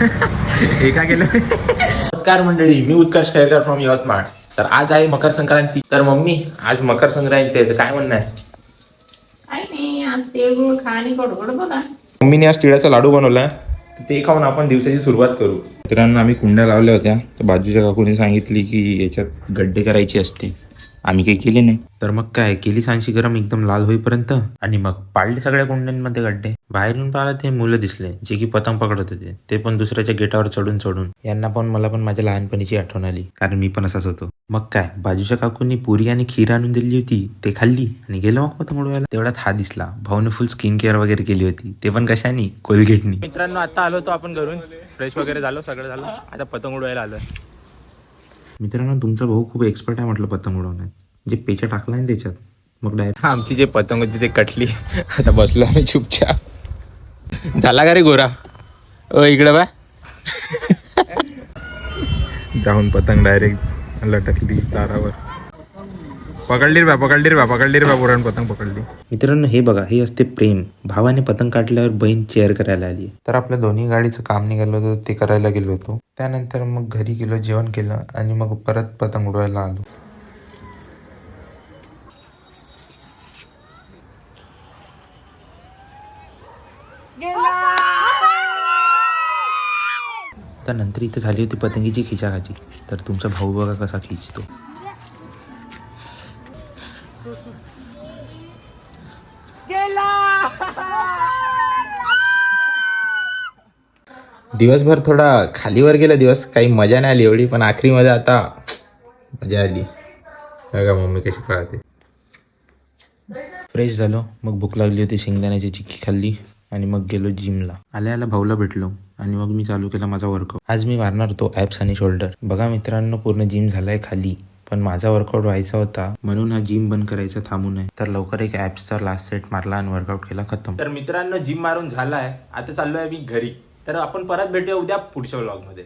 एका गेलो. नमस्कार मंडळी, मी उत्कर्ष खैरकर फ्रॉम यवतमाळ. तर आज आहे मकर संक्रांती. तर मम्मी, आज मकर संक्रांती आहे, तर काय म्हणणं आहे? काही नाही, आज तिळगुळ खा आणि गोड गोड बोला. मम्मीने आज तिळाचा लाडू बनवला, तर ते खाऊन आपण दिवसाची सुरुवात करू. मित्रांनो, आम्ही कुंड्या लावल्या होत्या, तर बाजूच्या काकूने सांगितली की याच्यात गड्डे करायचे असते. आम्ही काही केले नाही. तर मग काय केली, सांशी गरम एकदम लाल होईपर्यंत, आणि मग पाडले सगळ्या कुंड्यांमध्ये गड्डे. बाहेरून पाहिलं ते मुलं दिसले जे की पतंग पकडत होते, ते पण दुसऱ्याच्या गेटावर चढून चढून. यांना पण मला पण माझ्या लहानपणीची आठवण आली, कारण मी पण असाच होतो. मग काय बाजूच्या काकूंनी पुरी आणि खीर आणून दिली होती, ते खाल्ली आणि गेलो मग पतंग उडवायला. तेवढ्यात हा दिसला. भाऊने फुल स्किन केअर वगैरे केली होती, ते पण कशानी, कोलगेटनी. मित्रांनो, आता आलो होतो आपण घरून, फ्रेश वगैरे झालो, सगळं झालं, आता पतंग उडवायला आलो. मित्रांनो, तुमचा भाऊ खूप एक्सपर्ट आहे म्हटलं पतंग उडवण्यात. जे पेचा टाकला ना त्याच्यात, मग डायरेक्ट आमची जे पतंग होती ते कटली. आता बसलो आम्ही चुपचाप. झाला का रे गोरा? इकडं बा. जाऊन पतंग डायरेक्ट लटकली तारावर. पकडली रे बा पुरण पतंग पकडली. मित्रांनो, हे बघा, हे असते प्रेम. भावाने पतंग काढल्यावर बहीण चेअर करायला आली. तर आपल्या दोन्ही गाडीचं काम निघालं होतं, ते करायला गेलो होतो. त्यानंतर मग घरी गेलो, जेवण केलं आणि मग परत पतंग उडवायला आलो. त्यानंतर इथे झाली होती पतंगीची खिचाखाची. तर तुमचा भाऊ बघा कसा खिचतो. दिवसभर थोडा खालीवर गेला दिवस, काही मजा नाही आली एवढी, पण आखरीमध्ये आता मजा आली. बघा मम्मी कशी पाहते. फ्रेश झालो, मग भूक लागली होती, शेंगदाण्याची चिक्की खाल्ली आणि मग गेलो जिमला. आल्या भाऊला भेटलो आणि मग मी चालू केला माझा वर्कआउट. आज मी मारणार होतो ॲप्स आणि शोल्डर. बघा मित्रांनो, पूर्ण जिम झालाय खाली, पण माझा वर्कआउट व्हायचा होता, म्हणून हा जिम बंद करायचा थांबू नये. तर लवकर एक ॲप्सचा लास्ट सेट मारला आणि वर्कआउट केला खतम. तर मित्रांनो, जिम मारून झालाय, आता चाललोय मी घरी. तर आपण परत भेटूया उद्या पुढच्या व्लॉगमध्ये.